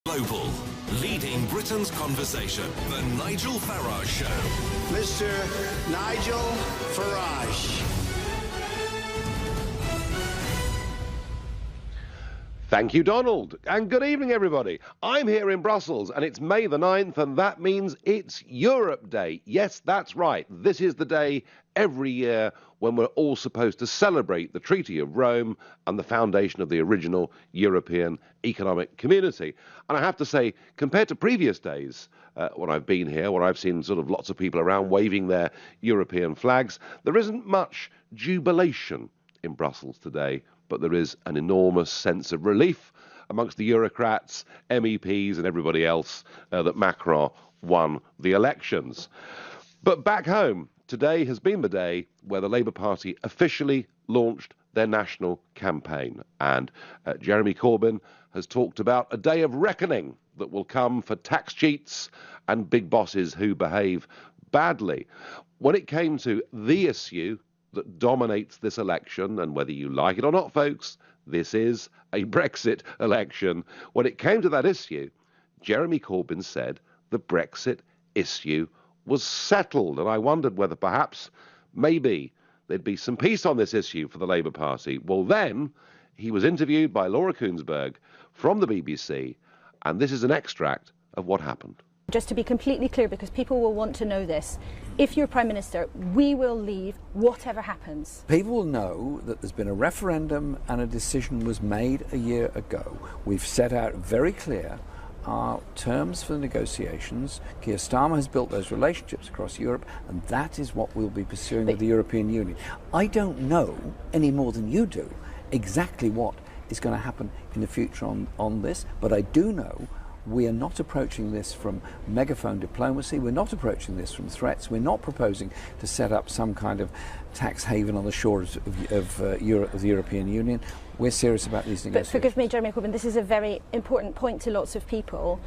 Global, leading Britain's conversation. The Nigel Farage Show. Mr. Nigel Farage. Thank you, Donald, and good evening, everybody. I'm here in Brussels, and it's May the 9th, and that means it's Europe Day. Yes, that's right. This is the day every year when we're all supposed to celebrate the Treaty of Rome and the foundation of the original European Economic Community. And I have to say, compared to previous days, when I've been here, where I've seen sort of lots of people around waving their European flags, there isn't much jubilation in Brussels today, but there is an enormous sense of relief amongst the Eurocrats, MEPs and everybody else that Macron won the elections. But back home, today has been the day where the Labour Party officially launched their national campaign. And Jeremy Corbyn has talked about a day of reckoning that will come for tax cheats and big bosses who behave badly. When it came to the issue that dominates this election, and whether you like it or not, folks, this is a Brexit election. When it came to that issue, Jeremy Corbyn said the Brexit issue was settled, and I wondered whether perhaps, maybe, there'd be some peace on this issue for the Labour Party. Well, then, he was interviewed by Laura Koonsberg from the BBC, and this is an extract of what happened. Just to be completely clear, because people will want to know this, if you're Prime Minister, we will leave whatever happens. People will know that there's been a referendum and a decision was made a year ago. We've set out very clear our terms for the negotiations. Keir Starmer has built those relationships across Europe, and that is what we'll be pursuing with the European Union. I don't know, any more than you do, exactly what is going to happen in the future on this, but I do know we are not approaching this from megaphone diplomacy. We're not approaching this from threats. We're not proposing to set up some kind of tax haven on the shores of the European Union. We're serious about these negotiations. But forgive me, Jeremy Corbyn, this is a very important point to lots of people.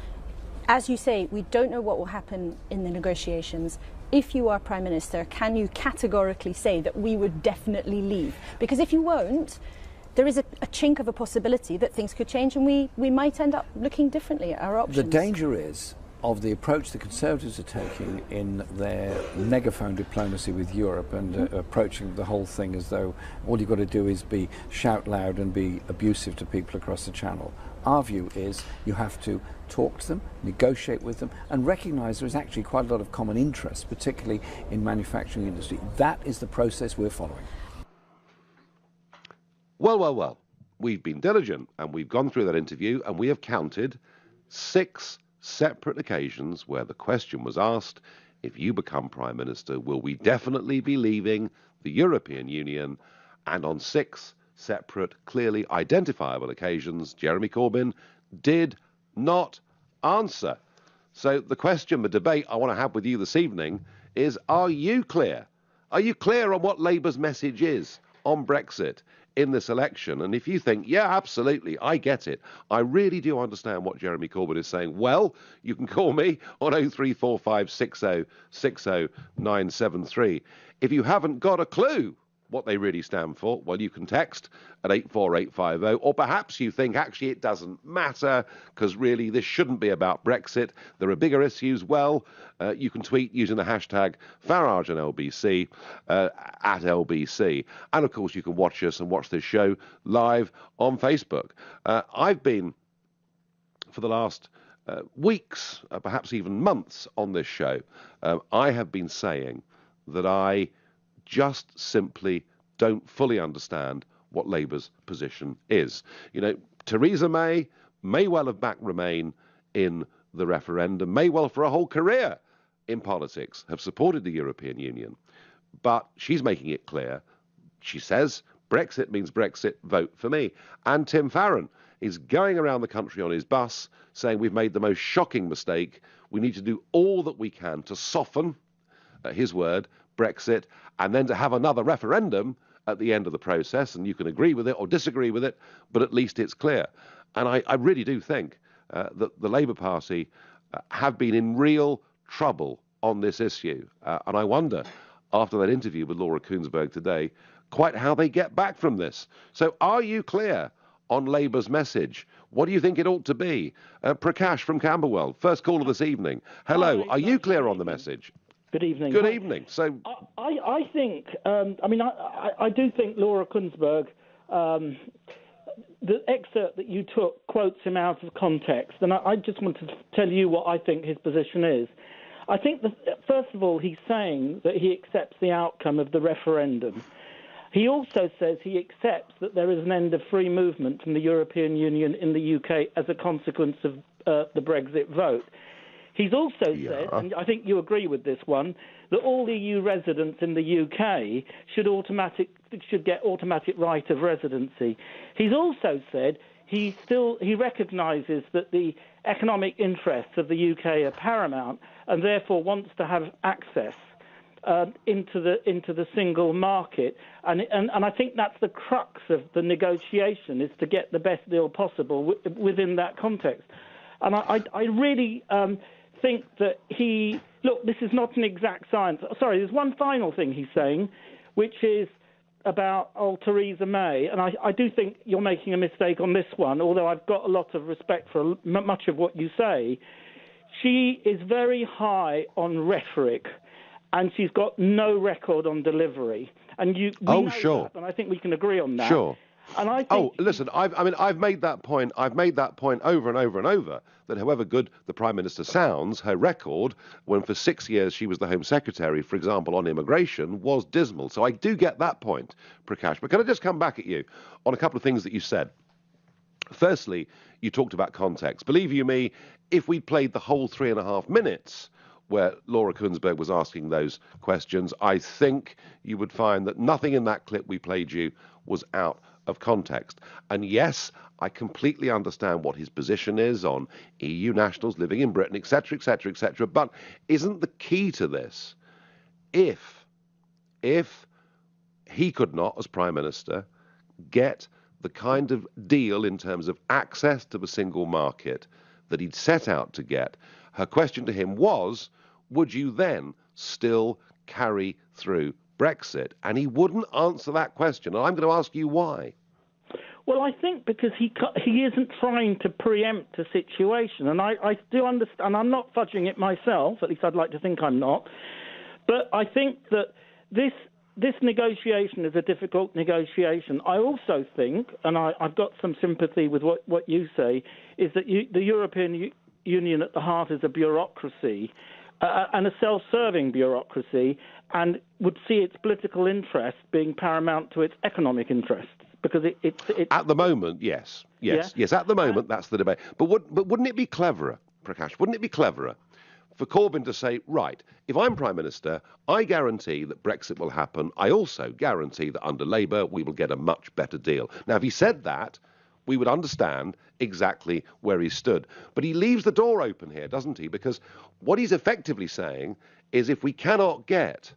As you say, we don't know what will happen in the negotiations. If you are Prime Minister, can you categorically say that we would definitely leave? Because if you won't, there is a chink of a possibility that things could change and we might end up looking differently at our options. The danger is of the approach the Conservatives are taking in their megaphone diplomacy with Europe and approaching the whole thing as though all you've got to do is shout loud and be abusive to people across the Channel. Our view is you have to talk to them, negotiate with them, and recognise there is actually quite a lot of common interest, particularly in manufacturing industry. That is the process we're following. Well, we've been diligent and we've gone through that interview and we have counted 6 separate occasions where the question was asked, if you become Prime Minister, will we definitely be leaving the European Union? And on 6 separate, clearly identifiable occasions, Jeremy Corbyn did not answer. So the question, the debate I want to have with you this evening is, are you clear? Are you clear on what Labour's message is on Brexit in this election? And if you think, yeah, absolutely, I get it, I really do understand what Jeremy Corbyn is saying, well, you can call me on 0345 60 60 973. If you haven't got a clue what they really stand for, well, you can text at 84850, or perhaps you think actually it doesn't matter because really this shouldn't be about Brexit, there are bigger issues. Well, you can tweet using the hashtag Farage and LBC at LBC, and of course you can watch us and watch this show live on Facebook. I've been for the last weeks, perhaps even months on this show, I have been saying that I just simply don't fully understand what Labour's position is. You know, Theresa May well have backed Remain in the referendum, may well for a whole career in politics have supported the European Union, but she's making it clear, she says, Brexit means Brexit, vote for me. And Tim Farron is going around the country on his bus saying we've made the most shocking mistake, we need to do all that we can to soften, his word, Brexit, and then to have another referendum at the end of the process, and you can agree with it or disagree with it, but at least it's clear. And I really do think that the Labour Party have been in real trouble on this issue. And I wonder, after that interview with Laura Koonsberg today, quite how they get back from this. So are you clear on Labour's message? What do you think it ought to be? Prakash from Camberwell, first caller this evening. Hello, are you clear on the message? Good evening. Good evening. So, I think, I do think Laura Kuenssberg, the excerpt that you took quotes him out of context, and I just want to tell you what I think his position is. I think that, first of all, he's saying that he accepts the outcome of the referendum. He also says he accepts that there is an end of free movement from the European Union in the UK as a consequence of the Brexit vote. He's also said, and I think you agree with this one, that all EU residents in the UK should get automatic right of residency. He's also said he recognises that the economic interests of the UK are paramount and therefore wants to have access into the single market. And I think that's the crux of the negotiation, is to get the best deal possible within that context. And I really think that this is not an exact science. Sorry, there's one final thing he's saying, which is about Theresa May, and I do think you're making a mistake on this one, although I've got a lot of respect for much of what you say. She is very high on rhetoric, and she's got no record on delivery. And we know that, and I think we can agree on that. Sure. And I think listen, I've made that point. I've made that point over and over and over, that however good the Prime Minister sounds, her record, when for 6 years she was the Home Secretary, for example, on immigration, was dismal. So I do get that point, Prakash. But can I just come back at you on a couple of things that you said? Firstly, you talked about context. Believe you me, if we'd played the whole 3.5 minutes where Laura Kuenssberg was asking those questions, I think you would find that nothing in that clip we played you was out of context. And yes, I completely understand what his position is on EU nationals living in Britain, etc., etc., etc. But isn't the key to this, if he could not, as Prime Minister, get the kind of deal in terms of access to the single market that he'd set out to get, her question to him was, would you then still carry through Brexit? And he wouldn't answer that question. And I'm going to ask you why. Well, I think because he isn't trying to preempt a situation. And I do understand, I'm not fudging it myself, at least I'd like to think I'm not. But I think that this negotiation is a difficult negotiation. I also think, and I've got some sympathy with what you say, is that the European Union at the heart is a bureaucracy, and a self-serving bureaucracy, and would see its political interest being paramount to its economic interests. Because it's at the moment, yes. At the moment, that's the debate. But wouldn't it be cleverer, Prakash? Wouldn't it be cleverer for Corbyn to say, right, if I'm Prime Minister, I guarantee that Brexit will happen. I also guarantee that under Labour we will get a much better deal. Now, if he said that, we would understand exactly where he stood. But he leaves the door open here, doesn't he? Because what he's effectively saying is if we cannot get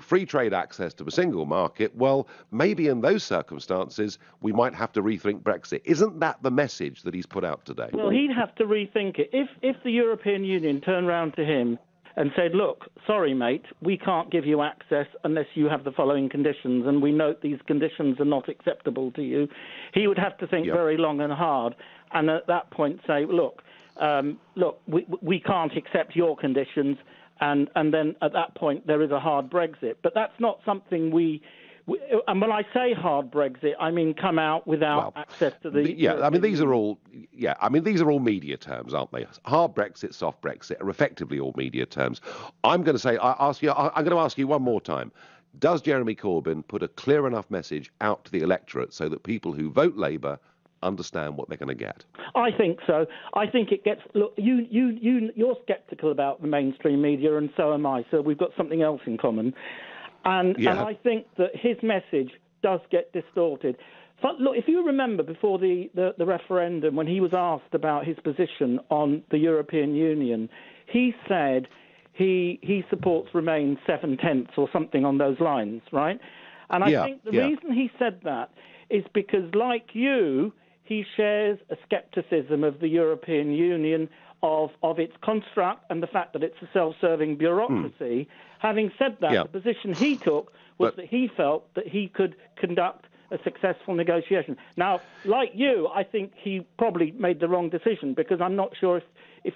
free trade access to the single market, well, maybe in those circumstances, we might have to rethink Brexit. Isn't that the message that he's put out today? Well, he'd have to rethink it. If the European Union turned round to him and said, look, sorry, mate, we can't give you access unless you have the following conditions, and we note these conditions are not acceptable to you, he would have to think very long and hard, and at that point say, look, we can't accept your conditions, and then at that point there is a hard Brexit. But that's not something and when I say hard Brexit, I mean come out without access to the... these are all media terms, aren't they? Hard Brexit, soft Brexit are effectively all media terms. I'm going to ask you one more time. Does Jeremy Corbyn put a clear enough message out to the electorate so that people who vote Labour understand what they're going to get? I think so. I think it gets... Look, you're sceptical about the mainstream media, and so am I, so we've got something else in common. And I think that his message does get distorted. But look, if you remember before the referendum, when he was asked about his position on the European Union, he said he supports Remain 7/10 or something on those lines, right? And I think the reason he said that is because, like you, he shares a scepticism of the European Union, of its construct and the fact that it's a self-serving bureaucracy. Having said that, the position he took was that he felt that he could conduct a successful negotiation. Now, like you, I think he probably made the wrong decision, because I'm not sure if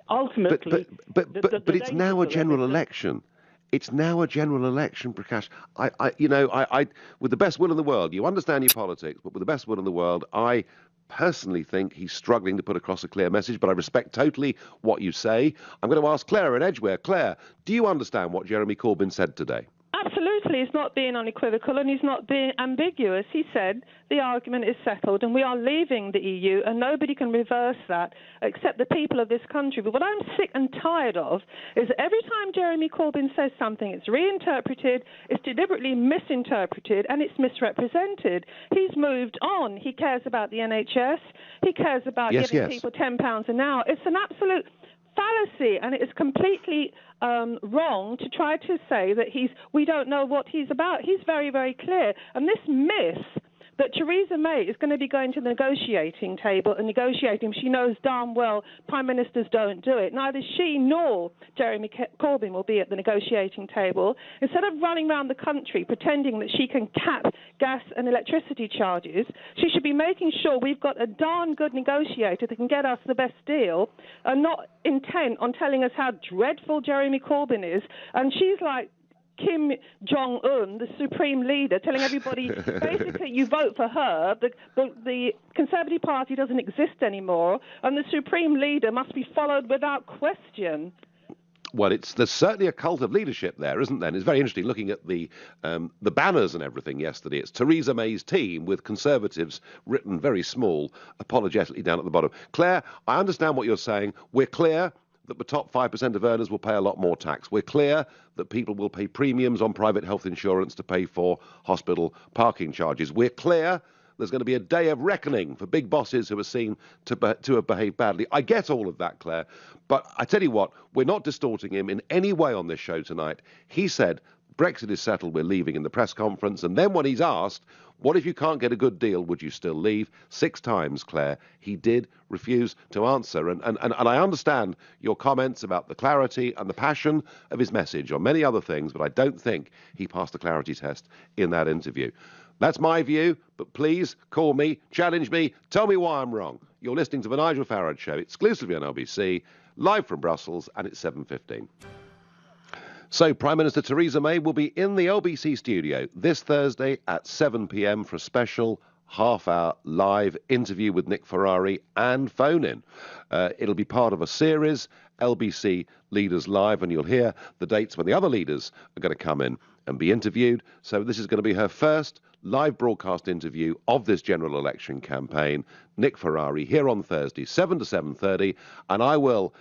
ultimately... But it's now a general election. It's now a general election, Prakash. I, with the best will in the world, you understand your politics, but with the best will in the world, I personally think he's struggling to put across a clear message, but I respect totally what you say. I'm going to ask Claire in Edgware. Claire, do you understand what Jeremy Corbyn said today? Absolutely. He's not being unequivocal and he's not being ambiguous. He said the argument is settled and we are leaving the EU and nobody can reverse that except the people of this country. But what I'm sick and tired of is that every time Jeremy Corbyn says something, it's reinterpreted, it's deliberately misinterpreted and it's misrepresented. He's moved on. He cares about the NHS. He cares about giving people £10 an hour. It's an absolute fallacy, and it is completely wrong to try to say that we don't know what he's about. He's very, very clear. And this myth that Theresa May is going to be going to the negotiating table and negotiating, she knows darn well prime ministers don't do it. Neither she nor Jeremy Corbyn will be at the negotiating table. Instead of running around the country pretending that she can cap gas and electricity charges, she should be making sure we've got a darn good negotiator that can get us the best deal and not intent on telling us how dreadful Jeremy Corbyn is. And she's like Kim Jong-un, the supreme leader, telling everybody, basically, you vote for her, the Conservative Party doesn't exist anymore, and the supreme leader must be followed without question. Well, there's certainly a cult of leadership there, isn't there? And it's very interesting looking at the banners and everything yesterday. It's Theresa May's team with Conservatives written very small, apologetically down at the bottom. Claire, I understand what you're saying. We're clear that the top 5% of earners will pay a lot more tax. We're clear that people will pay premiums on private health insurance to pay for hospital parking charges. We're clear there's going to be a day of reckoning for big bosses who are seen to have behaved badly. I get all of that, Claire, but I tell you what, we're not distorting him in any way on this show tonight. He said Brexit is settled, we're leaving in the press conference, and then when he's asked, what if you can't get a good deal, would you still leave? 6 times, Claire, he did refuse to answer. And I understand your comments about the clarity and the passion of his message on many other things, but I don't think he passed the clarity test in that interview. That's my view, but please call me, challenge me, tell me why I'm wrong. You're listening to The Nigel Farage Show, exclusively on LBC, live from Brussels, and it's 7:15. So, Prime Minister Theresa May will be in the LBC studio this Thursday at 7 p.m. for a special half-hour live interview with Nick Ferrari and phone-in. It'll be part of a series, LBC Leaders Live, and you'll hear the dates when the other leaders are going to come in and be interviewed. So this is going to be her first live broadcast interview of this general election campaign. Nick Ferrari here on Thursday, 7 to 7:30, and I will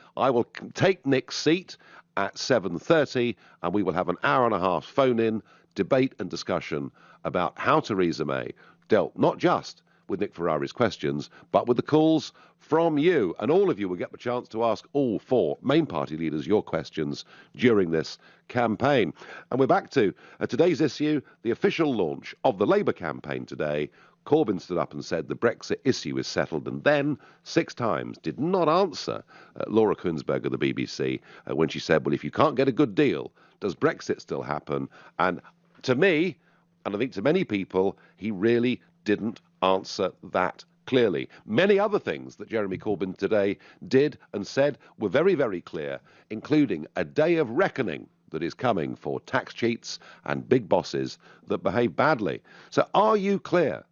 take Nick's seat at 7:30, and we will have an hour and a half phone-in debate and discussion about how Theresa May dealt not just with Nick Ferrari's questions, but with the calls from you. And all of you will get the chance to ask all 4 main party leaders your questions during this campaign. And we're back to today's issue, the official launch of the Labour campaign today. Corbyn stood up and said the Brexit issue is settled, and then 6 times did not answer Laura Kuenssberg of the BBC when she said, well, if you can't get a good deal, does Brexit still happen? And to me, and I think to many people, he really didn't answer that clearly. Many other things that Jeremy Corbyn today did and said were very, very clear, including a day of reckoning that is coming for tax cheats and big bosses that behave badly. So are you clear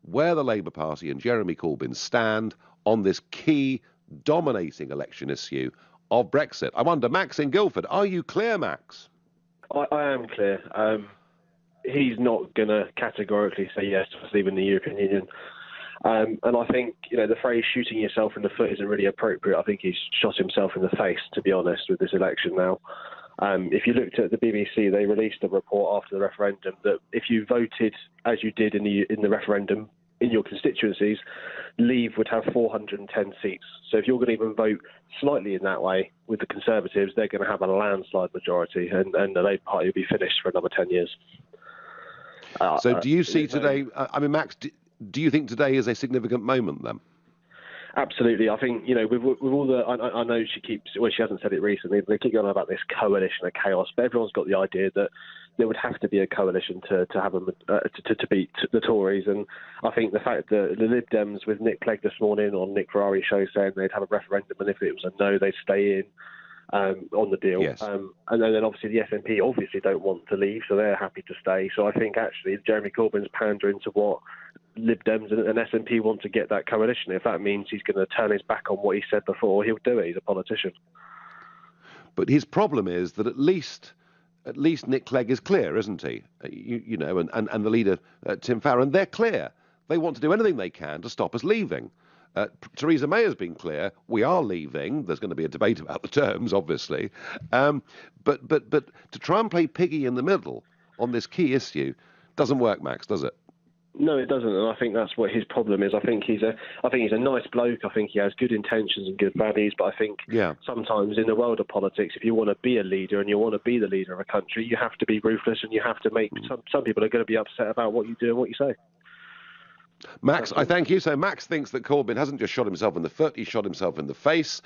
where the Labour Party and Jeremy Corbyn stand on this key dominating election issue of Brexit? I wonder, Max in Guildford, are you clear, Max? I am clear. He's not going to categorically say yes to us leaving the European Union. And I think, the phrase shooting yourself in the foot isn't really appropriate. I think he's shot himself in the face, to be honest, with this election now. If you looked at the BBC, they released a report after the referendum that if you voted as you did in the referendum in your constituencies, Leave would have 410 seats. So if you're going to even vote slightly in that way with the Conservatives, they're going to have a landslide majority, and the Labour Party will be finished for another 10 years. So do you see today, Max, do you think today is a significant moment then? Absolutely. I think, with all the... I know she keeps... Well, she hasn't said it recently, but they keep going on about this coalition of chaos. But everyone's got the idea that there would have to be a coalition to have to beat the Tories. And I think the fact that the Lib Dems with Nick Clegg this morning on Nick Farage's show saying they'd have a referendum, and if it was a no, they'd stay in on the deal. Yes. And then obviously the SNP obviously don't want to leave, so they're happy to stay. So I think actually Jeremy Corbyn's pandering to what Lib Dems and SNP want to get that coalition. If that means he's going to turn his back on what he said before, he'll do it. He's a politician. But his problem is that at least Nick Clegg is clear, isn't he? And the leader, Tim Farron, they're clear. They want to do anything they can to stop us leaving. Theresa May has been clear. We are leaving. There's going to be a debate about the terms, obviously. But to try and play piggy in the middle on this key issue doesn't work, Max, does it? No, it doesn't, and I think that's what his problem is. I think he's a nice bloke. I think he has good intentions and good values, but I think sometimes in the world of politics, if you want to be a leader and you want to be the leader of a country, you have to be ruthless, and you have to make some people are going to be upset about what you do and what you say. Max, I thank you. So Max thinks that Corbyn hasn't just shot himself in the foot, he shot himself in the face.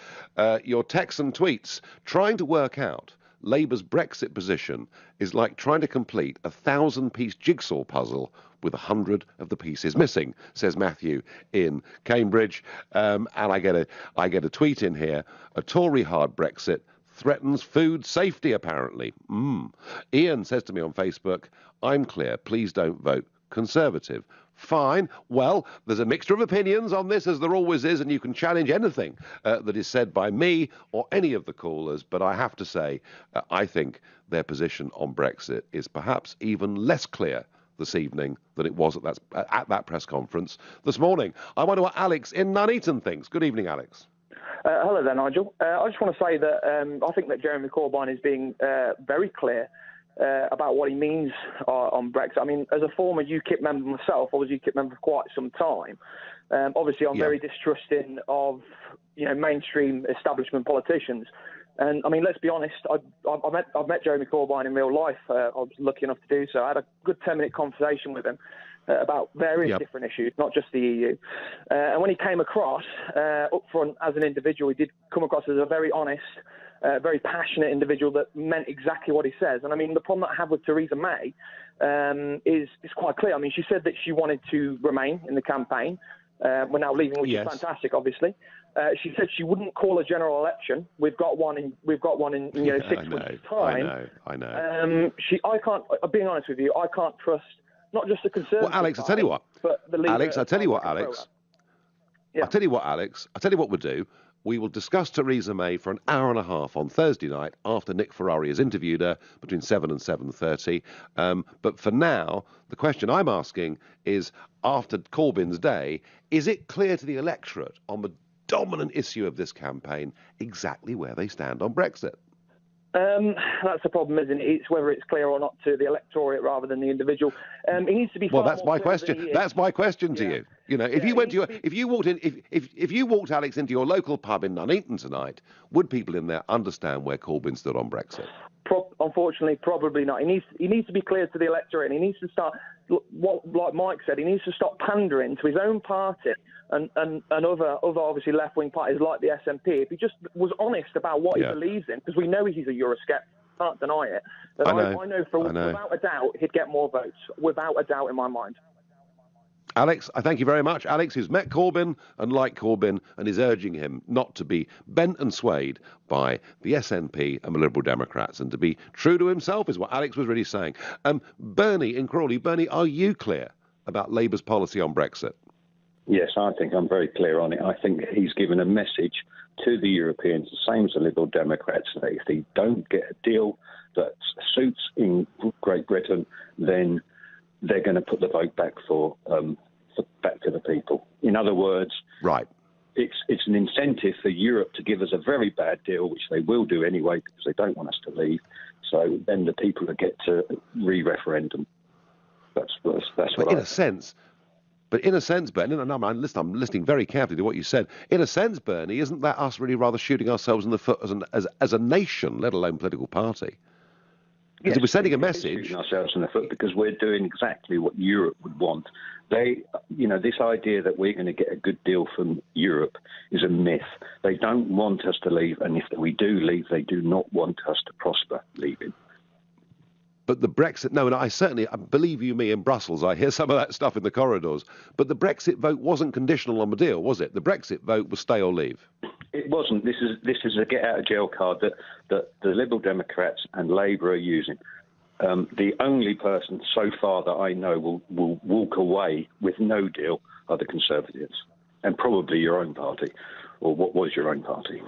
Your texts and tweets trying to work out Labour's Brexit position is like trying to complete a 1,000-piece jigsaw puzzle with 100 of the pieces missing, says Matthew in Cambridge. And I get a tweet in here. A Tory hard Brexit threatens food safety, apparently. Ian says to me on Facebook, I'm clear, please don't vote Conservative. Fine. Well, there's a mixture of opinions on this, as there always is, and you can challenge anything that is said by me or any of the callers. But I have to say, I think their position on Brexit is perhaps even less clear this evening than it was at that press conference this morning. I wonder what Alex in Nuneaton thinks. Good evening, Alex. Hello there, Nigel. I just want to say that I think that Jeremy Corbyn is being very clear about what he means on Brexit. I mean, as a former UKIP member myself, I was a UKIP member for quite some time. Obviously, I'm very distrusting of mainstream establishment politicians. And I mean, let's be honest. I've met Jeremy Corbyn in real life. I was lucky enough to do so. I had a good 10-minute conversation with him about various different issues, not just the EU. And when he came across up front as an individual, he did come across as a very honest, very passionate individual that meant exactly what he says. And I mean, the problem that I have with Theresa May is quite clear. I mean, she said that she wanted to remain in the campaign. We're now leaving, which is fantastic, obviously. She said she wouldn't call a general election. We've got one in 6 weeks' time. I know. I can't. Being honest with you, I can't trust not just the Conservative. Well, Alex, I tell you what. But the leader. Alex, I tell you what, Alex. I tell you what, Alex. I tell you what we'll do. We will discuss Theresa May for an hour and a half on Thursday night after Nick Farage has interviewed her between 7 and 7:30. But for now, the question I'm asking is, after Corbyn's day, is it clear to the electorate on the dominant issue of this campaign exactly where they stand on Brexit? That's the problem, isn't it? It's whether it's clear or not to the electorate rather than the individual. He needs to be. Well, that's my question. That's my question to you. You know, if you walked Alex into your local pub in Nuneaton tonight, would people in there understand where Corbyn stood on Brexit? Unfortunately, probably not. He needs to be clear to the electorate, and he needs to start. Like Mike said, he needs to stop pandering to his own party and other obviously left-wing parties like the SNP. If he just was honest about what he believes in, because we know he's a Eurosceptic, can't deny it. But I know without a doubt he'd get more votes, without a doubt in my mind. Alex, I thank you very much. Alex, who's met Corbyn and liked Corbyn and is urging him not to be bent and swayed by the SNP and the Liberal Democrats and to be true to himself is what Alex was really saying. Bernie in Crawley. Bernie, are you clear about Labour's policy on Brexit? Yes, I think I'm very clear on it. I think he's given a message to the Europeans, the same as the Liberal Democrats, that if they don't get a deal that suits in Great Britain, then they're going to put the vote back back to the people. In other words, it's an incentive for Europe to give us a very bad deal, which they will do anyway because they don't want us to leave. So then the people will get to re-referendum. That's what in a sense. But in a sense, Bernie, and I'm listening very carefully to what you said. In a sense, Bernie, isn't that us really rather shooting ourselves in the foot as a nation, let alone political party? Because if we're sending a message, shooting ourselves in the foot because we're doing exactly what Europe would want. This idea that we're going to get a good deal from Europe is a myth. They don't want us to leave, and if we do leave, they do not want us to prosper leaving. But the Brexit, no, and I believe you me, in Brussels, I hear some of that stuff in the corridors, but the Brexit vote wasn't conditional on the deal, was it? The Brexit vote was stay or leave. It wasn't. This is a get-out-of-jail card that the Liberal Democrats and Labour are using. The only person so far that I know will walk away with no deal are the Conservatives, and probably your own party, or what was your own party.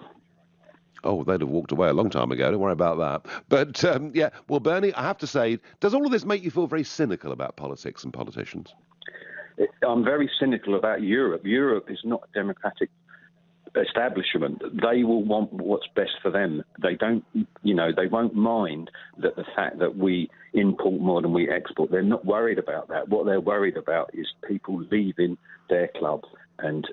Oh, they'd have walked away a long time ago. Don't worry about that. But, yeah, well, Bernie, I have to say, does all of this make you feel very cynical about politics and politicians? I'm very cynical about Europe. Europe is not a democratic establishment. They will want what's best for them. They don't, they won't mind that the fact that we import more than we export. They're not worried about that. What they're worried about is people leaving their club. And,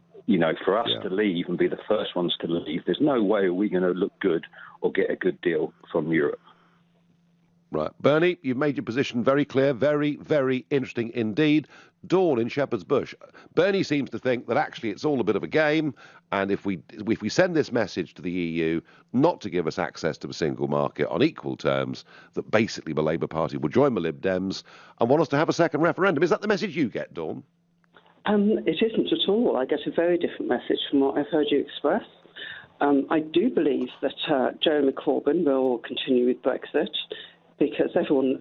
for us to leave and be the first ones to leave, there's no way we're going to look good or get a good deal from Europe. Right. Bernie, you've made your position very clear, very, very interesting indeed. Dawn in Shepherd's Bush. Bernie seems to think that actually it's all a bit of a game, and if we send this message to the EU not to give us access to a single market on equal terms, that basically the Labour Party will join the Lib Dems and want us to have a second referendum. Is that the message you get, Dawn? It isn't at all. I get a very different message from what I've heard you express. I do believe that Jeremy Corbyn will continue with Brexit, because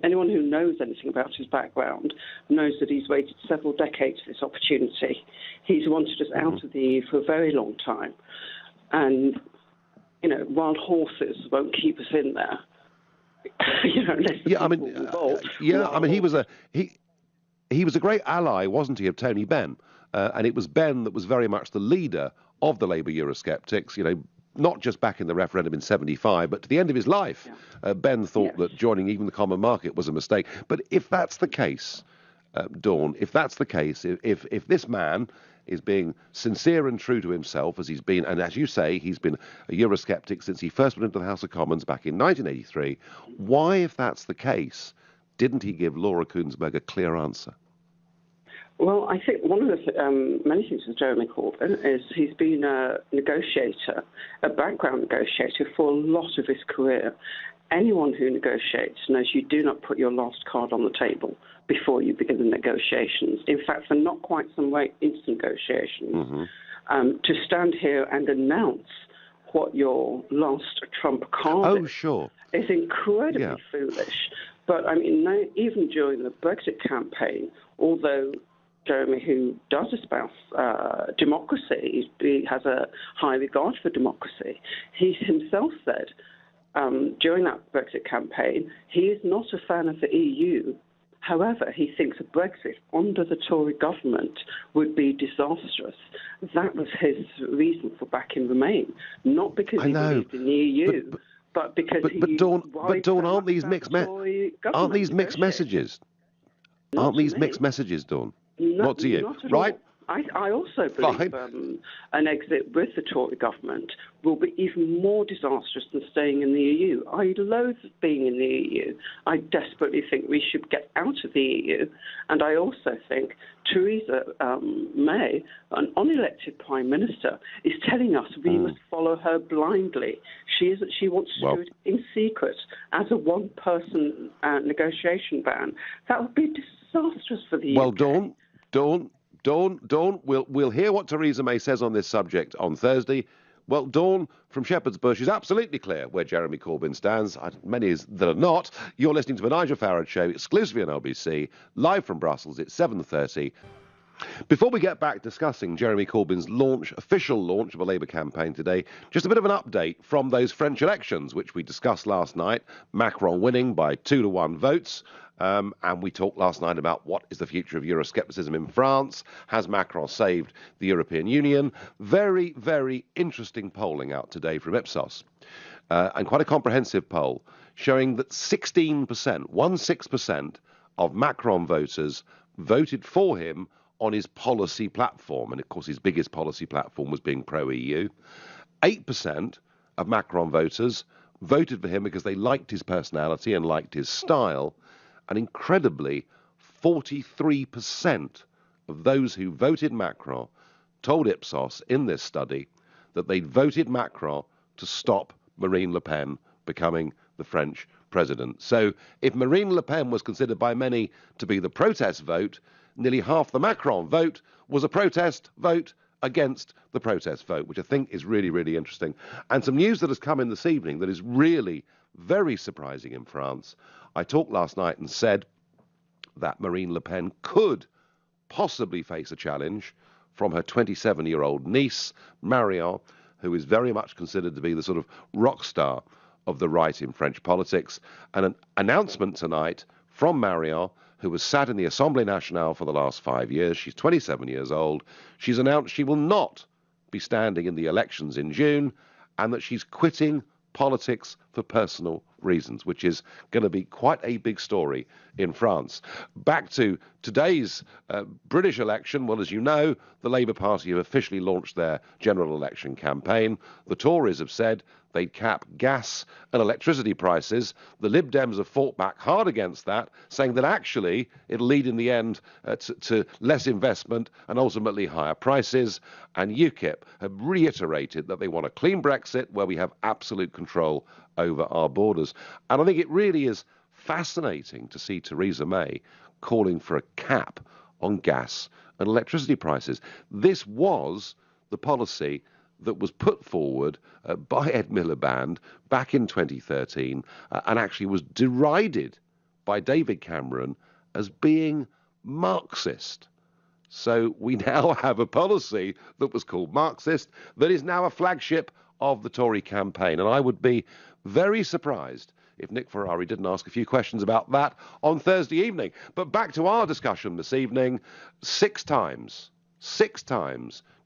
anyone who knows anything about his background knows that he's waited several decades for this opportunity. He's wanted us out of the EU for a very long time. And, wild horses won't keep us in there. He was a great ally, wasn't he, of Tony Benn? And it was Benn that was very much the leader of the Labour Eurosceptics, not just back in the referendum in 75, but to the end of his life. Benn thought that joining even the common market was a mistake. But if that's the case, Dawn, if that's the case, if this man is being sincere and true to himself, as he's been, and as you say, he's been a Eurosceptic since he first went into the House of Commons back in 1983, why, if that's the case, didn't he give Laura Kuenssberg a clear answer? Well, I think one of the many things with Jeremy Corbyn is he's been a negotiator, a background negotiator for a lot of his career. Anyone who negotiates knows you do not put your last card on the table before you begin the negotiations. In fact, for not quite some way into negotiations, to stand here and announce what your last trump card is incredibly foolish. But, even during the Brexit campaign, although Jeremy, who does espouse democracy, he has a high regard for democracy, he himself said during that Brexit campaign he is not a fan of the EU. However, he thinks a Brexit under the Tory government would be disastrous. That was his reason for backing Remain, not because he believed in the EU, but because Dawn, aren't these mixed messages? Aren't these mixed messages, Dawn? Not to you, right? I also believe an exit with the Tory government will be even more disastrous than staying in the EU. I loathe being in the EU. I desperately think we should get out of the EU. And I also think Theresa May, an unelected Prime Minister, is telling us we must follow her blindly. She wants to do it in secret as a one-person negotiation ban. That would be disastrous for the UK. Well, Dawn, we'll hear what Theresa May says on this subject on Thursday. Well, Dawn from Shepherd's Bush is absolutely clear where Jeremy Corbyn stands. Many that are not. You're listening to the Nigel Farage Show exclusively on LBC, live from Brussels. It's 7:30. Before we get back discussing Jeremy Corbyn's official launch of a Labour campaign today, just a bit of an update from those French elections, which we discussed last night. Macron winning by 2-1 votes. And we talked last night about what is the future of Euroscepticism in France. Has Macron saved the European Union? Very, very interesting polling out today from Ipsos. And quite a comprehensive poll showing that 16% of Macron voters voted for him on his policy platform. And, of course, his biggest policy platform was being pro-EU. 8% of Macron voters voted for him because they liked his personality and liked his style. And incredibly, 43% of those who voted Macron told Ipsos in this study that they'd voted Macron to stop Marine Le Pen becoming the French president. So if Marine Le Pen was considered by many to be the protest vote, nearly half the Macron vote was a protest vote against the protest vote, which I think is really, really interesting. And some news that has come in this evening that is really very surprising in France. I talked last night and said that Marine Le Pen could possibly face a challenge from her 27-year-old niece, Marion, who is very much considered to be the sort of rock star of the right in French politics. And an announcement tonight from Marion, who was sat in the Assemblée Nationale for the last 5 years. She's 27 years old. She's announced she will not be standing in the elections in June and that she's quitting politics for personal reasons, which is going to be quite a big story in France. Back to today's British election. Well, as you know, the Labour Party have officially launched their general election campaign. The Tories have said they'd cap gas and electricity prices. The Lib Dems have fought back hard against that, saying that actually it'll lead in the end to less investment and ultimately higher prices. And UKIP have reiterated that they want a clean Brexit where we have absolute control over our borders. And I think it really is fascinating to see Theresa May calling for a cap on gas and electricity prices. This was the policy that was put forward by Ed Miliband back in 2013 and actually was derided by David Cameron as being Marxist. So we now have a policy that was called Marxist that is now a flagship of the Tory campaign. And I would be very surprised if Nick Ferrari didn't ask a few questions about that on Thursday evening. But back to our discussion this evening. Six times,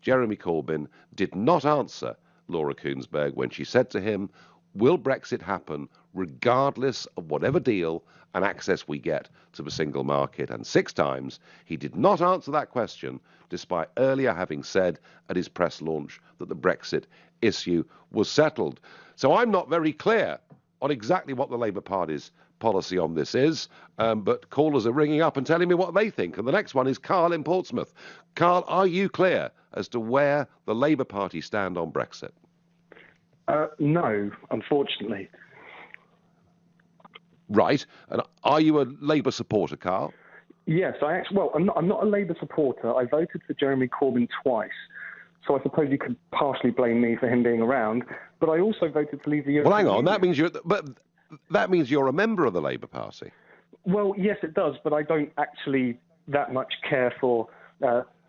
Jeremy Corbyn did not answer Laura Kuenssberg when she said to him, will Brexit happen regardless of whatever deal and access we get to the single market? And six times he did not answer that question, despite earlier having said at his press launch that the Brexit issue was settled. So I'm not very clear on exactly what the Labour Party's policy on this is, but callers are ringing up and telling me what they think. And the next one is Carl in Portsmouth. Carl, are you clear as to where the Labour Party stand on Brexit? No, unfortunately. Right. And are you a Labour supporter, Carl? Yes, I'm not a Labour supporter. I voted for Jeremy Corbyn twice. So I suppose you could partially blame me for him being around. But I also voted to leave the European Union. Well, hang on. Union. That means you're a member of the Labour Party. Well, yes, it does. But I don't actually that much care for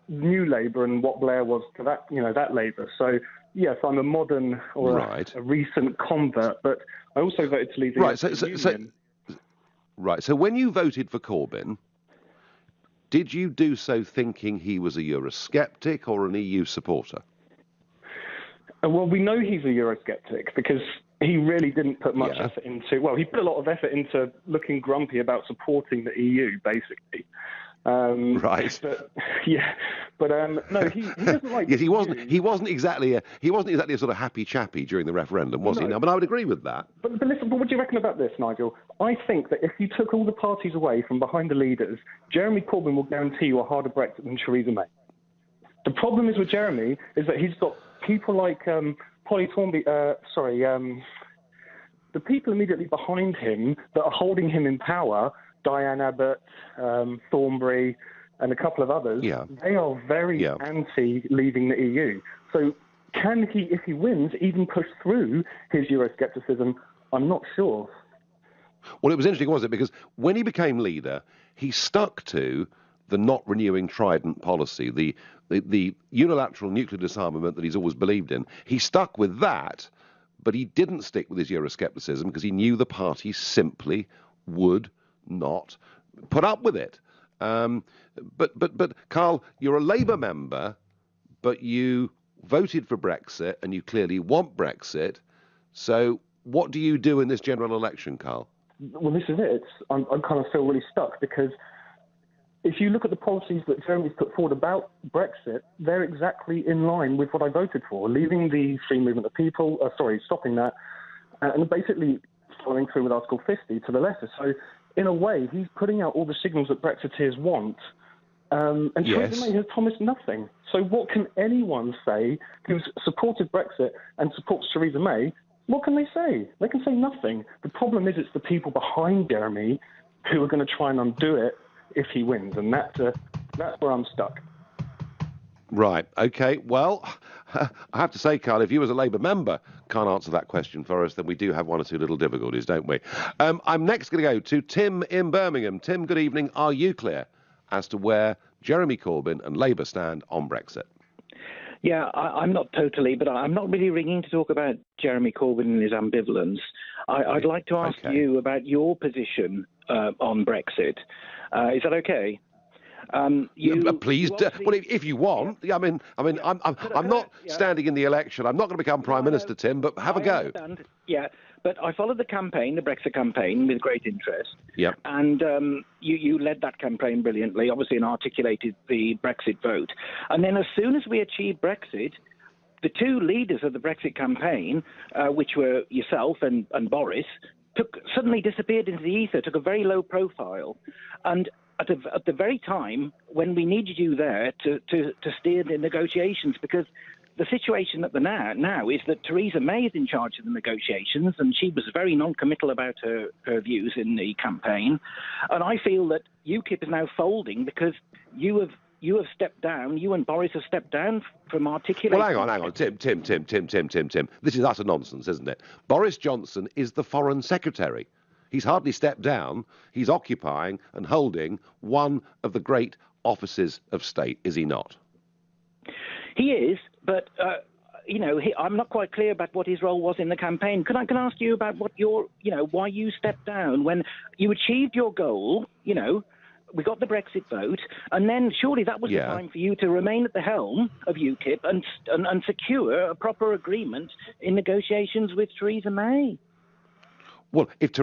New Labour and what Blair was to that Labour. So yes, I'm a modern or a recent convert. But I also voted to leave the European Union. Right. So when you voted for Corbyn, did you do so thinking he was a Eurosceptic or an EU supporter? Well, we know he's a Eurosceptic because he really didn't put much effort into... Well, he put a lot of effort into looking grumpy about supporting the EU, basically. Right. But, no, he doesn't like... Yes, he wasn't exactly a sort of happy chappy during the referendum, was he? No, but I would agree with that. But listen, what do you reckon about this, Nigel? I think that if you took all the parties away from behind the leaders, Jeremy Corbyn will guarantee you a harder Brexit than Theresa May. The problem is with Jeremy is that he's got people like Polly Thornby, the people immediately behind him that are holding him in power, Diane Abbott, Thornbury, and a couple of others, they are very anti-leaving the EU. So can he, if he wins, even push through his Euroscepticism? I'm not sure. Well, it was interesting, wasn't it? Because when he became leader, he stuck to the not renewing Trident policy, the unilateral nuclear disarmament that he's always believed in. He stuck with that, but he didn't stick with his Euroscepticism because he knew the party simply would not put up with it. But Carl, you're a Labour member, but you voted for Brexit and you clearly want Brexit. So what do you do in this general election, Carl? Well, this is it. I kind of feel really stuck because if you look at the policies that Jeremy's put forward about Brexit, they're exactly in line with what I voted for, leaving the free movement of people, stopping that, and basically following through with Article 50 to the letter. So, in a way, he's putting out all the signals that Brexiteers want, and Theresa May has promised nothing. So what can anyone say who's supported Brexit and supports Theresa May? What can they say? They can say nothing. The problem is it's the people behind Jeremy who are going to try and undo it if he wins, and that's where I'm stuck. Right. OK. Well, I have to say, Carl, if you as a Labour member can't answer that question for us, then we do have one or two little difficulties, don't we? I'm next going to go to Tim in Birmingham. Tim, good evening. Are you clear as to where Jeremy Corbyn and Labour stand on Brexit? Yeah, I'm not totally, but I'm not really ringing to talk about Jeremy Corbyn and his ambivalence. I'd like to ask you about your position on Brexit. Is that okay? Please, well, if you want. I'm not standing in the election. I'm not going to become Prime Minister, Tim, but have a go. Understand. Yeah, but I followed the campaign, the Brexit campaign, with great interest. Yeah. And you led that campaign brilliantly, obviously, and articulated the Brexit vote. And then as soon as we achieved Brexit, the two leaders of the Brexit campaign, which were yourself and Boris, suddenly disappeared into the ether, took a very low profile. And at the very time when we needed you there to steer the negotiations, because the situation at the now is that Theresa May is in charge of the negotiations, and she was very non-committal about her views in the campaign. And I feel that UKIP is now folding because you have stepped down. You and Boris have stepped down from articulating. Well, hang on, Tim. This is utter nonsense, isn't it? Boris Johnson is the Foreign Secretary. He's hardly stepped down. He's occupying and holding one of the great offices of state, is he not? He is, but I'm not quite clear about what his role was in the campaign. Can I ask you about what why you stepped down when you achieved your goal? We got the Brexit vote, and then surely that was the time for you to remain at the helm of UKIP and secure a proper agreement in negotiations with Theresa May. Well, if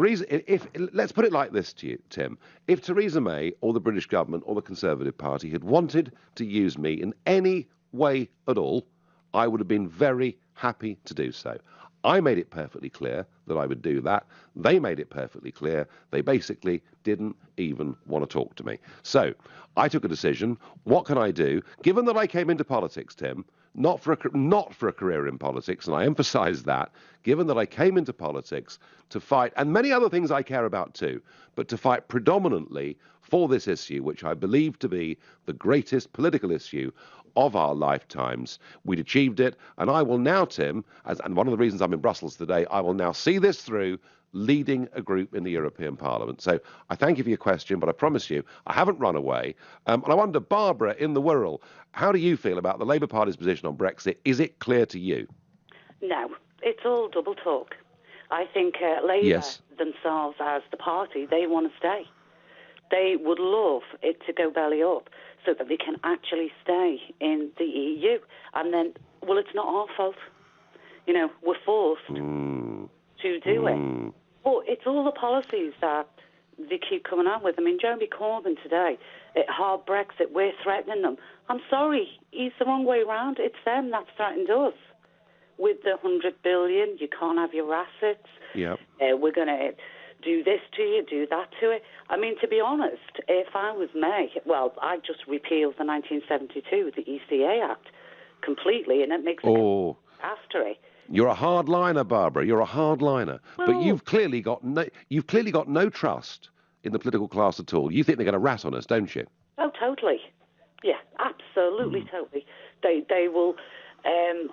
let's put it like this to you, Tim. If Theresa May or the British government or the Conservative Party had wanted to use me in any way at all, I would have been very happy to do so. I made it perfectly clear that I would do that. They made it perfectly clear. They basically didn't even want to talk to me. So I took a decision. What can I do? Given that I came into politics, Tim, not for a career in politics, and I emphasise that, given that I came into politics to fight, and many other things I care about too, but to fight predominantly for this issue, which I believe to be the greatest political issue of our lifetimes. We'd achieved it, and I will now, Tim, and one of the reasons I'm in Brussels today, I will now see this through, leading a group in the European Parliament. So I thank you for your question, but I promise you, I haven't run away. And I wonder, Barbara in the Wirral, how do you feel about the Labour Party's position on Brexit? Is it clear to you? No, it's all double talk. I think Labour themselves as the party, they want to stay. They would love it to go belly up so that they can actually stay in the EU. And then, well, it's not our fault. We're forced to do it. But it's all the policies that they keep coming out with. I mean, Jeremy Corbyn today, hard Brexit, we're threatening them. I'm sorry, he's the wrong way round. It's them that's threatened us. With the 100 billion, you can't have your assets. Yep. We're going to do this to you, do that to it. I mean, to be honest, if I was May, I just repealed the 1972, the ECA Act, completely, and it makes it after it. You're a hardliner, Barbara. You're a hardliner. Well, but you've clearly got no trust in the political class at all. You think they're going to rat on us, don't you? Oh, totally. Yeah, absolutely, totally. They will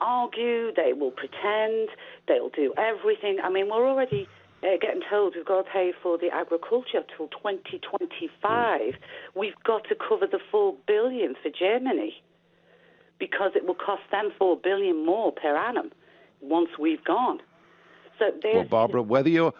argue. They will pretend. They'll do everything. I mean, we're already getting told we've got to pay for the agriculture till 2025. We've got to cover the $4 billion for Germany because it will cost them $4 billion more per annum once we've gone. So well, Barbara, whether you're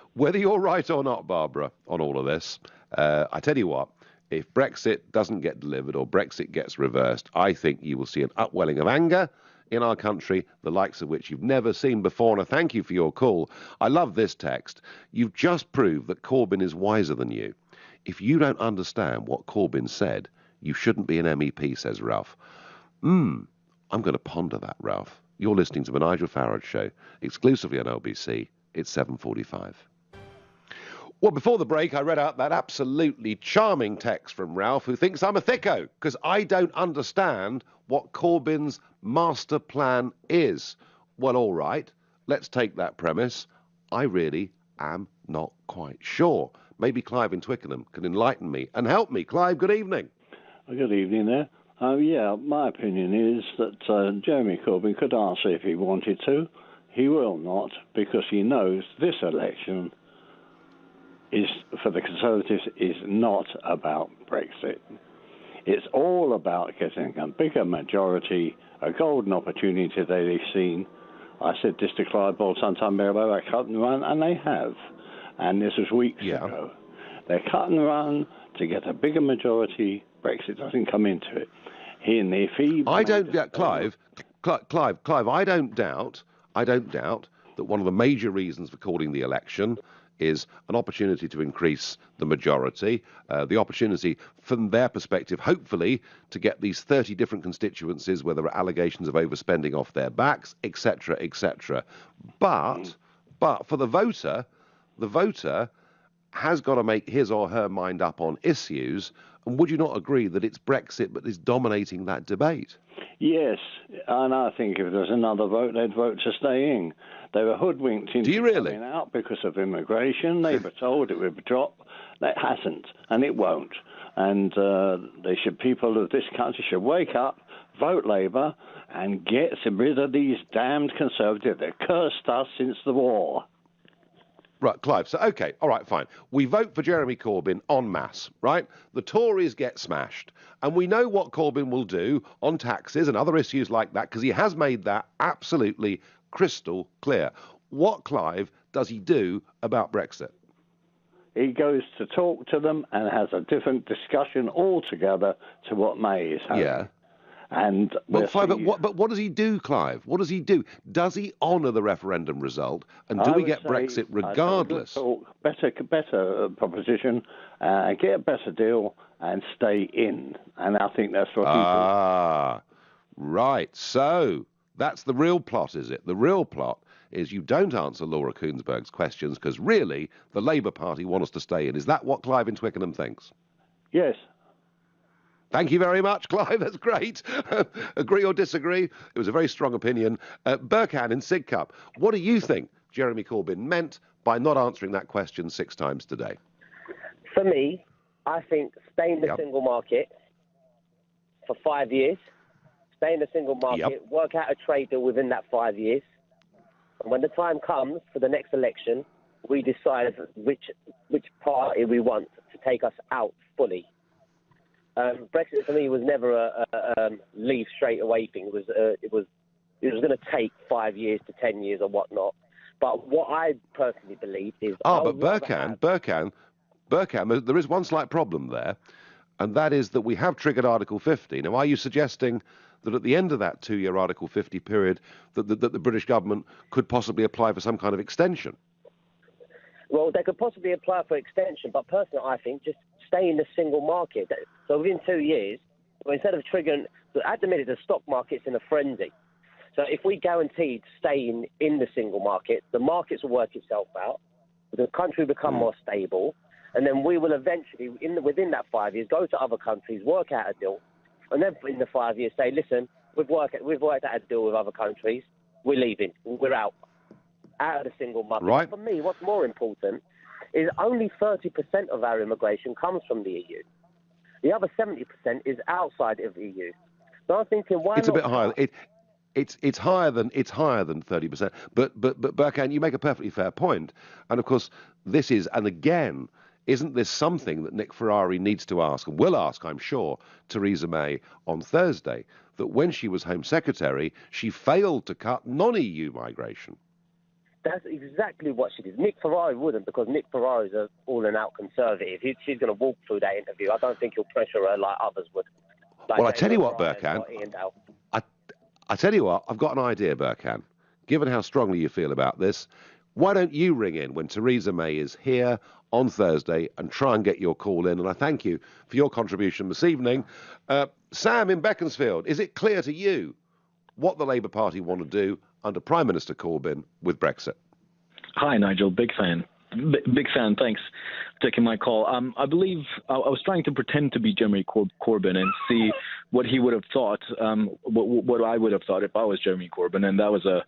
right or not, Barbara, on all of this, I tell you what, if Brexit doesn't get delivered or Brexit gets reversed, I think you will see an upwelling of anger in our country, the likes of which you've never seen before. And I thank you for your call. I love this text. You've just proved that Corbyn is wiser than you. If you don't understand what Corbyn said, you shouldn't be an MEP, says Ralph. I'm going to ponder that, Ralph. You're listening to the Nigel Farage Show, exclusively on LBC It's 7:45. Well, before the break, I read out that absolutely charming text from Ralph, who thinks I'm a thicko because I don't understand what Corbyn's master plan is. Well, all right, let's take that premise. I really am not quite sure. Maybe Clive in Twickenham can enlighten me and help me. Clive, good evening. Good evening there. Yeah, my opinion is that Jeremy Corbyn could answer if he wanted to. He will not, because he knows this election is, for the Conservatives, is not about Brexit. It's all about getting a bigger majority, a golden opportunity that they've seen. I said this to Clive Ball sometime ago, they cut and run, and they have. And this was weeks ago. They're cut and run to get a bigger majority. Brexit doesn't come into it. I don't doubt, Clive, I don't doubt that one of the major reasons for calling the election is an opportunity to increase the majority, the opportunity from their perspective, hopefully, to get these 30 different constituencies where there are allegations of overspending off their backs, etc., etc. But for the voter has got to make his or her mind up on issues. And would you not agree that it's Brexit that is dominating that debate? Yes, and I think if there's another vote, they'd vote to stay in. They were hoodwinked into coming out because of immigration. They were told it would drop. It hasn't, and it won't. And people of this country should wake up, vote Labour, and get rid of these damned Conservatives that cursed us since the war. Right, Clive. So, OK, all right, fine. We vote for Jeremy Corbyn en masse, right? The Tories get smashed. And we know what Corbyn will do on taxes and other issues like that, because he has made that absolutely crystal clear. What, Clive, does he do about Brexit? He goes to talk to them and has a different discussion altogether to what May is having. Yeah. And but what does he do, Clive? What does he do? Does he honour the referendum result? And do we get Brexit regardless? Better proposition, get a better deal and stay in. And I think that's what he does. Right. So that's the real plot, is it? The real plot is you don't answer Laura Kuenssberg's questions because really the Labour Party want us to stay in. Is that what Clive in Twickenham thinks? Yes. Thank you very much, Clive. That's great. Agree or disagree? It was a very strong opinion. Burkhan in Sidcup, what do you think Jeremy Corbyn meant by not answering that question 6 times today? For me, I think stay in the single market for 5 years, stay in the single market, work out a trade deal within that 5 years, and when the time comes for the next election, we decide which party we want to take us out fully. Brexit for me was never a leave straight away thing. It was going to take 5 years to 10 years or whatnot. But what I personally believe is... but Burkhan, there is one slight problem there, and that is that we have triggered Article 50. Now, are you suggesting that at the end of that 2-year Article 50 period that the British government could possibly apply for some kind of extension? Well, they could possibly apply for extension, but personally, I think just stay in the single market. So within 2 years, instead of triggering... At the minute, the stock market's in a frenzy. So if we guaranteed staying in the single market, the markets will work itself out, the country will become more stable, and then we will eventually, within that 5 years, go to other countries, work out a deal, and then in the 5 years say, listen, we've worked out a deal with other countries, we're leaving, we're out of the single market. Right. For me, what's more important is only 30% of our immigration comes from the EU. The other 70% is outside of the EU. So I'm thinking, why it's not? It's a bit higher. It's higher than 30%. But Burkhan, you make a perfectly fair point. And of course, this is, and again, isn't this something that Nick Ferrari needs to ask, and will ask, I'm sure, Theresa May on Thursday, that when she was Home Secretary, she failed to cut non-EU migration? That's exactly what she did. Nick Ferrari wouldn't, because Nick Ferrari is an all-and-out conservative. She's going to walk through that interview. I don't think he'll pressure her like others would. Well, I tell you what, Burkhan, I tell you what, I've got an idea, Burkhan. Given how strongly you feel about this, why don't you ring in when Theresa May is here on Thursday and try and get your call in? And I thank you for your contribution this evening. Sam in Beaconsfield, is it clear to you what the Labour Party want to do under Prime Minister Corbyn with Brexit? Hi, Nigel. Big fan. Big fan. Thanks for taking my call. I believe I was trying to pretend to be Jeremy Corbyn and see what he would have thought, what I would have thought if I was Jeremy Corbyn, and that was a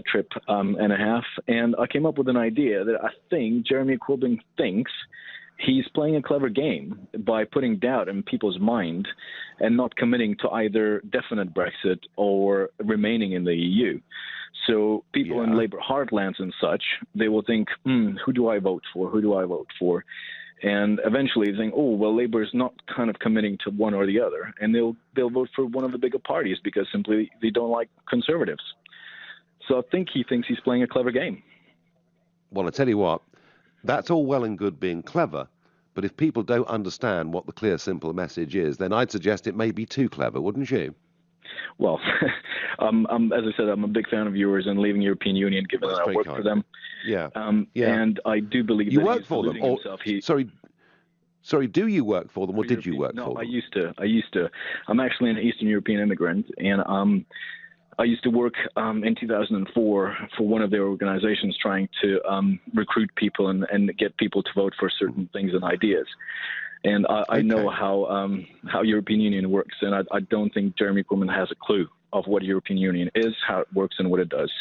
trip and a half. And I came up with an idea that I think Jeremy Corbyn thinks he's playing a clever game by putting doubt in people's mind and not committing to either definite Brexit or remaining in the EU. So people in Labour heartlands and such, they will think, who do I vote for? Who do I vote for? And eventually they think, oh, well, Labour is not kind of committing to one or the other. And they'll vote for one of the bigger parties because simply they don't like Conservatives. So I think he thinks he's playing a clever game. Well, I tell you what, that's all well and good being clever. But if people don't understand what the clear, simple message is, then I'd suggest it may be too clever, wouldn't you? Well, as I said, I'm a big fan of yours and leaving European Union, given that I work for them. Yeah. And I do believe you that work he's for them. Or, Sorry, do you work for them or did you work for them? No, I used to. I'm actually an Eastern European immigrant, and I used to work in 2004 for one of their organizations trying to recruit people and get people to vote for certain things and ideas. And I know how European Union works, and I don't think Jeremy Corbyn has a clue of what European Union is, how it works, and what it does.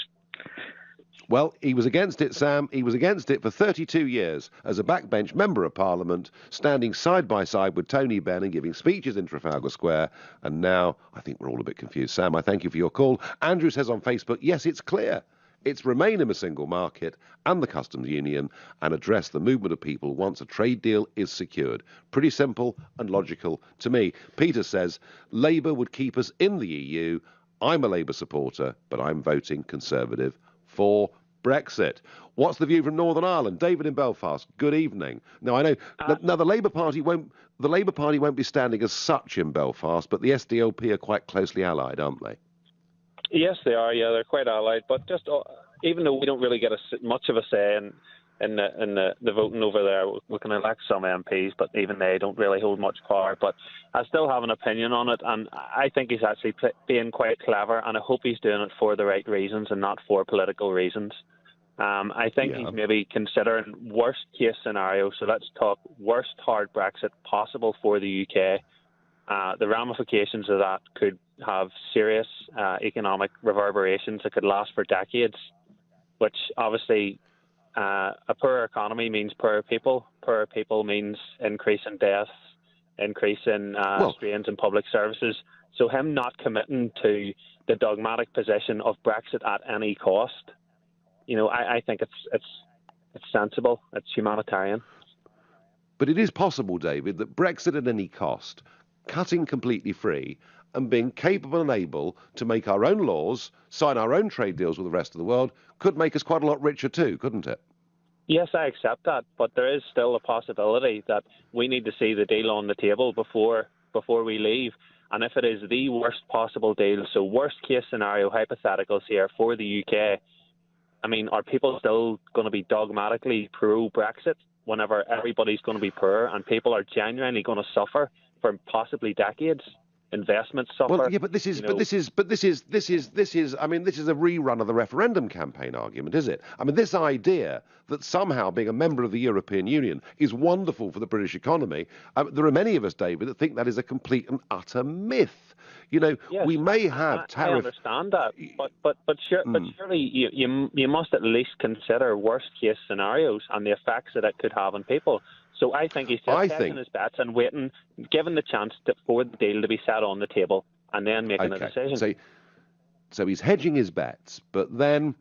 Well, he was against it, Sam. He was against it for 32 years as a backbench member of Parliament, standing side by side with Tony Benn and giving speeches in Trafalgar Square. And now I think we're all a bit confused. Sam, I thank you for your call. Andrew says on Facebook, yes, it's clear. It's remain in a single market and the customs union and address the movement of people once a trade deal is secured. Pretty simple and logical to me. Peter says, Labour would keep us in the EU. I'm a Labour supporter, but I'm voting Conservative for Brexit. What's the view from Northern Ireland? David in Belfast. Good evening. Now I know now the Labour Party won't be standing as such in Belfast, but the SDLP are quite closely allied, aren't they? Yes, they are. Yeah, they're quite allied. But just even though we don't really get much of a say in the voting over there, we can elect some MPs, but even they don't really hold much power. But I still have an opinion on it, and I think he's actually being quite clever, and I hope he's doing it for the right reasons and not for political reasons. I think he's maybe considering worst case scenario. So let's talk worst hard Brexit possible for the UK. The ramifications of that could have serious economic reverberations that could last for decades, which obviously a poorer economy means poorer people. Poorer people means increase in deaths, increase in strains in public services. So him not committing to the dogmatic position of Brexit at any cost, I think it's sensible. It's humanitarian. But it is possible, David, that Brexit at any cost, cutting completely free and being capable and able to make our own laws, sign our own trade deals with the rest of the world, could make us quite a lot richer too, couldn't it? Yes, I accept that, but there is still a possibility that we need to see the deal on the table before we leave. And if it is the worst possible deal, so worst case scenario hypotheticals here for the UK, I mean, are people still going to be dogmatically pro-Brexit whenever everybody's going to be poor and people are genuinely going to suffer for possibly decades? Investments suffer. Well, yeah, but this is a rerun of the referendum campaign argument, is it? I mean, this idea that somehow being a member of the European Union is wonderful for the British economy. There are many of us, David, that think that is a complete and utter myth. Yes, we may have tariff. I understand that, but surely you must at least consider worst case scenarios and the effects that it could have on people. So I think he's just hedging his bets and waiting, given the chance for the deal to be set on the table and then making a decision. So he's hedging his bets, but then,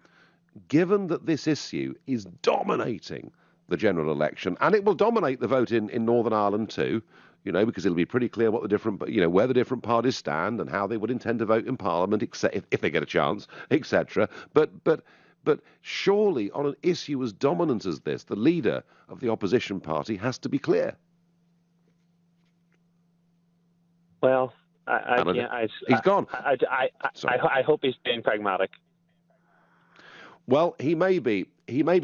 given that this issue is dominating the general election, and it will dominate the vote in Northern Ireland too, because it'll be pretty clear what the different, where the different parties stand and how they would intend to vote in Parliament, if they get a chance, etc. But surely on an issue as dominant as this, the leader of the opposition party has to be clear. Well, he's gone. I hope he's being pragmatic. Well, he may be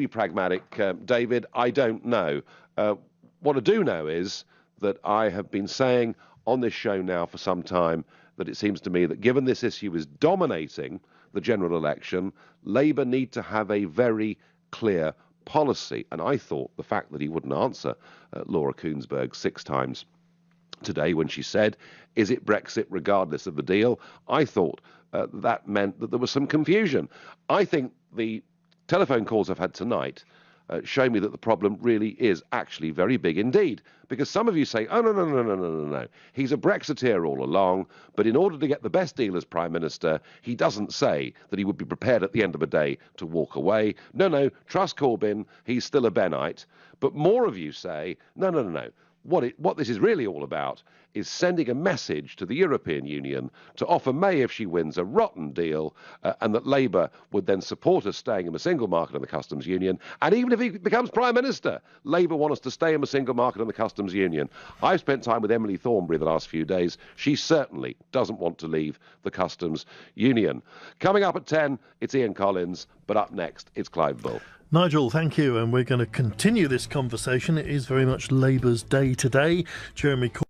pragmatic, David. I don't know. What I do know is that I have been saying on this show now for some time that it seems to me that given this issue is dominating the general election, Labour need to have a very clear policy. And I thought the fact that he wouldn't answer Laura Kuenssberg 6 times today when she said, is it Brexit regardless of the deal? I thought that meant that there was some confusion. I think the telephone calls I've had tonight show me that the problem really is actually very big indeed. Because some of you say, oh, no. He's a Brexiteer all along, but in order to get the best deal as Prime Minister, he doesn't say that he would be prepared at the end of the day to walk away. No, trust Corbyn, he's still a Bennite. But more of you say, no. What this is really all about is sending a message to the European Union to offer May, if she wins, a rotten deal, and that Labour would then support us staying in the single market and the customs union. And even if he becomes Prime Minister, Labour want us to stay in the single market and the customs union. I've spent time with Emily Thornberry the last few days. She certainly doesn't want to leave the customs union. Coming up at 10, it's Ian Collins, but up next, it's Clive Bull. Nigel, thank you, and we're going to continue this conversation. It is very much Labour's day today. Jeremy Corbyn